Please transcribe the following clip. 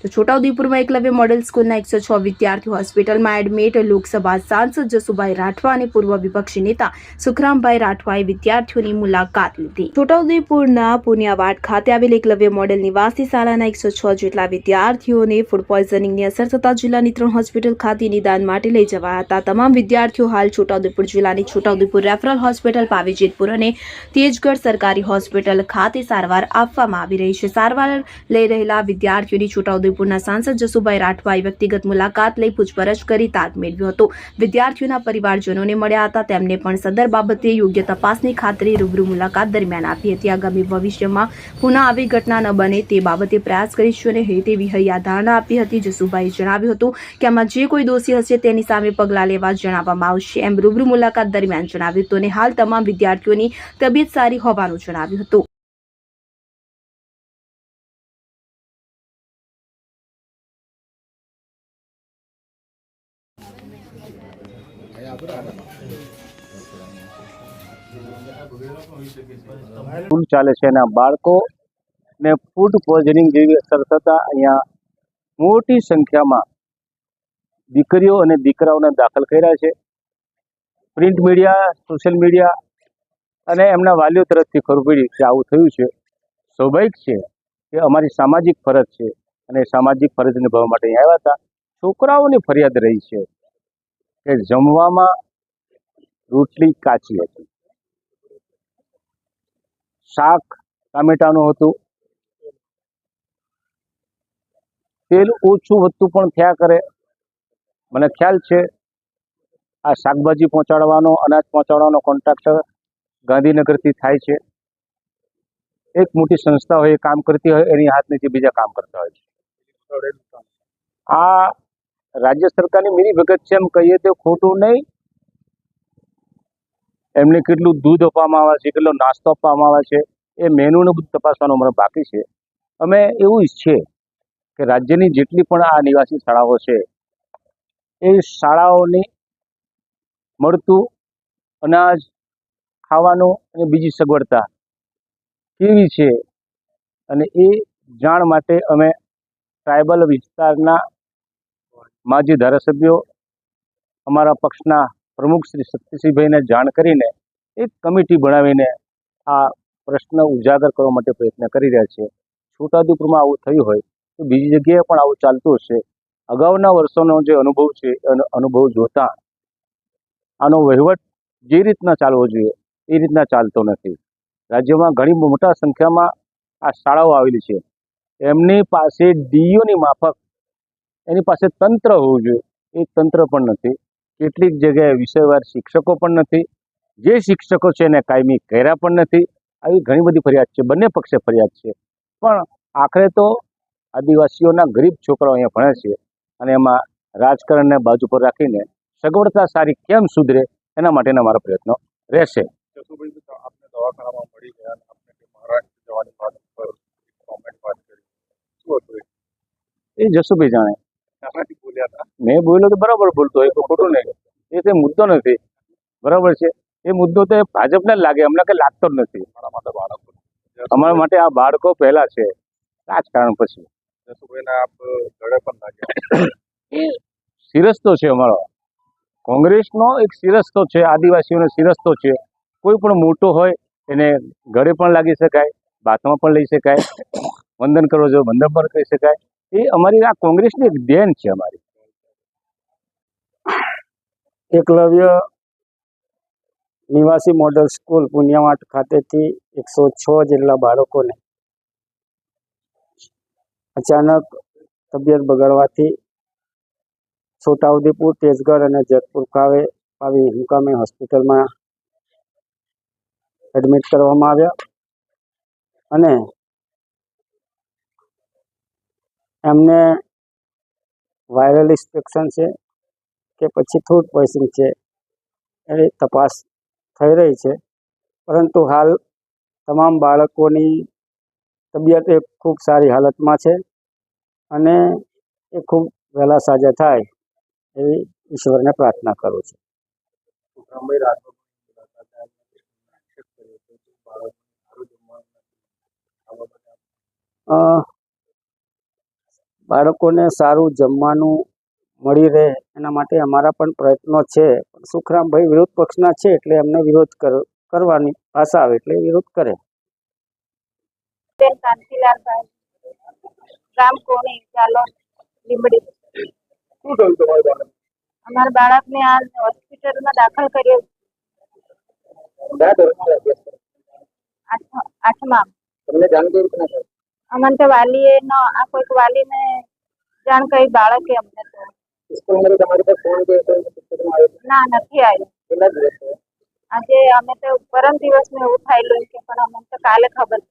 તો છોટાઉદેપુરમાં એકલવ્ય મોડેલ સ્કૂલના 106 વિદ્યાર્થીઓ હોસ્પિટલમાં એડમિટ. લોકસભા સાંસદ જસુભાઈ રાઠવા અને પૂર્વ વિપક્ષી નેતા સુખરામભાઈ રાઠવાએ વિદ્યાર્થીઓની મુલાકાત લીધી. છોટાઉદેપુરના પુનિયાવાડ ખાતે આવેલ એકલવ્ય મોડેલ નિવાસી શાળાના 106 જેટલા વિદ્યાર્થીઓને ફૂડ પોઈઝનિંગની અસર થતા જિલ્લાની 3 હોસ્પિટલ ખાતે નિદાન માટે લઈ જવાયા હતા. તમામ વિદ્યાર્થીઓ હાલ છોટાઉદેપુર જિલ્લાની છોટાઉદેપુર રેફરલ હોસ્પિટલ, પાવીજેતપુર અને તેજગઢ સરકારી હોસ્પિટલ ખાતે સારવાર આપવામાં આવી રહી છે. સારવાર લઈ રહેલા વિદ્યાર્થીઓની છોટાઉદેપુરના સાંસદ જસુભાઈ રાઠવાએ વ્યક્તિગત મુલાકાત લઈ પૂછપરછ કરી તાગ મેળવ્યો હતો. વિદ્યાર્થીઓના પરિવારજનોને મળ્યા હતા. તેમને પણ સદર બાબતે યોગ્ય તપાસની ખાતરી રૂબરૂ મુલાકાત દરમિયાન આપી હતી. આગામી ભવિષ્યમાં પુનઃ આવી ઘટના ન બને તે બાબતે પ્રયાસ કરીશું અને તેવી હૈયાધારણા આપી હતી. જસુભાઈએ જણાવ્યું હતું કે આમાં જે કોઈ દોષી હશે તેની સામે પગલાં લેવા જણાવવામાં આવશે એમ રૂબરૂ મુલાકાત દરમિયાન જણાવ્યું હતું અને હાલ તમામ વિદ્યાર્થીઓની તબિયત સારી હોવાનું જણાવ્યું હતું. સ્કૂલ ચાલે છે એના બાળકોને ફૂડ પોઈઝનિંગ જેવી અસર થતાં અહીંયા મોટી સંખ્યામાં દીકરીઓ અને દીકરાઓને દાખલ કર્યા છે. પ્રિન્ટ મીડિયા, સોશિયલ મીડિયા અને એમના વાલીઓ તરફથી ખબર પડી કે આવું થયું છે. સ્વાભાવિક છે કે અમારી સામાજિક ફરજ છે અને સામાજિક ફરજ નિભાવવા માટે અહીંયા આવ્યા હતા. છોકરાઓની ફરિયાદ રહી છે કે જમવામાં રોટલી કાચી હતી, શાક ટામેટાનું હતું, તેલ ઓછું વધતું પણ થયા કરે. મને ખ્યાલ છે આ શાકભાજી પહોંચાડવાનો, અનાજ પહોંચાડવાનો કોન્ટ્રાક્ટર ગાંધીનગરથી થાય છે. એક મોટી સંસ્થા હોય, કામ કરતી હોય, એની હાથ નીચે બીજા કામ કરતા હોય છે. આ રાજ્ય સરકારની મિલી ભગત છે એમ કહીએ તો ખોટું નહીં. એમને કેટલું દૂધ આપવામાં આવે છે, કેટલો નાસ્તો આપવામાં આવે છે, એ મેનુને બધું તપાસવાનું અમારે બાકી છે. અમે એવું ઈચ્છીએ કે રાજ્યની જેટલી પણ આ નિવાસી શાળાઓ છે એ શાળાઓની મળતું અનાજ, ખાવાનું અને બીજી સગવડતા કેવી છે અને એ જાણ માટે અમે ટ્રાઇબલ વિસ્તારના માજી ધારાસભ્યો, અમારા પક્ષના પ્રમુખ શ્રી શક્તિસિંહભાઈને જાણ કરીને એક કમિટી બનાવીને આ પ્રશ્ન ઉજાગર કરવા માટે પ્રયત્ન કરી રહ્યા છે. છોટાઉદેપુરમાં આવું થયું હોય તો બીજી જગ્યાએ પણ આવું ચાલતું હશે. અગાઉના વર્ષોનો જે અનુભવ છે એ અનુભવ જોતા આનો વહીવટ જે રીતના ચાલવો જોઈએ એ રીતના ચાલતો નથી. રાજ્યમાં ઘણી મોટા સંખ્યામાં આ શાળાઓ આવેલી છે. એમની પાસે ડીઈઓની માફક એની પાસે તંત્ર હોવું જોઈએ, એ તંત્ર પણ નથી. કેટલીક જગ્યાએ વિષયવાર શિક્ષકો પણ નથી. જે શિક્ષકો છે એને કાયમી કર્યા પણ નથી. આવી ઘણી બધી ફરિયાદ છે, બંને પક્ષે ફરિયાદ છે. પણ આખરે તો આદિવાસીઓના ગરીબ છોકરાઓ અહીંયા ભણે છે અને એમાં રાજકારણને બાજુ પર રાખીને સગવડતા સારી કેમ સુધરે એના માટેના મારા પ્રયત્નો રહેશે. એ જસુભાઈ જાણે. મેં બોલ્યો તો બરાબર બોલતો હોય, ખોટું નહીં. એ કંઈ મુદ્દો નથી, બરાબર છે. એ મુદ્દો તો ભાજપને જ લાગે, અમને કંઈ લાગતો જ નથી. અમારા માટે આ બાળકો પહેલા છે, રાજકારણ પછી. એ શિરસ્તો છે અમારો, કોંગ્રેસનો એક શિરસ્તો છે, આદિવાસીઓનો શિરસ્તો છે. કોઈ પણ મોટો હોય એને ગળે પણ લાગી શકાય, બાથમાં પણ લઈ શકાય, વંદન કરવો જોઈએ વંદન પણ કરી શકાય. એ અમારી આ કોંગ્રેસની એક દેન છે. અમારી એકલવ્ય નિવાસી મોડલ સ્કૂલ પુનિયાવાડ ખાતેથી 106 જેટલા બાળકોને અચાનક તબિયત બગડવાથી છોટાઉદેપુર, તેજગઢ અને જેતપુર આવી મુકામે હોસ્પિટલમાં એડમિટ કરવામાં આવ્યા અને એમને વાયરલ ઇન્ફેક્શન છે કે પછી ફૂડ પોઈઝનિંગ છે એ તપાસ થઈ રહી છે. પરંતુ હાલ તમામ બાળકોની તબિયત એ ખૂબ સારી હાલતમાં છે અને એ ખૂબ વહેલા સાજા થાય એવી ઈશ્વરને પ્રાર્થના કરું છું. બાળકોને સારું જમવાનું મળી રહે એના માટે અમારા પણ પ્રયત્નો છે. સુખરામભાઈ વિરોધ પક્ષના છે એટલે એમને વિરોધ કરવાની આશા આવે એટલે વિરોધ કરે. કાંતિલાલભાઈ ગામ કોણી ચાલોદ લીંબડી. શું થયું તમારા બાળક? અમારા બાળકને આ હોસ્પિટલમાં દાખલ કર્યો કયા ધોરણમાં અભ્યાસ કરે? આઠમા. તમને જાણ કેવી રીતના થઈ? અમને તો વાલીએ આ કોઈક વાલીને જાણ કરી બાળકે અમને તો સ્કૂલમાં તમારી પાસે ફોન કે પુસ્તકમાં આવ્યો? ના નથી આવ્યું. કેટલા દિવસ થયા? આજે અમે તો પરમ દિવસમાં એવું થયેલું કે પણ અમને તો કાલે ખબર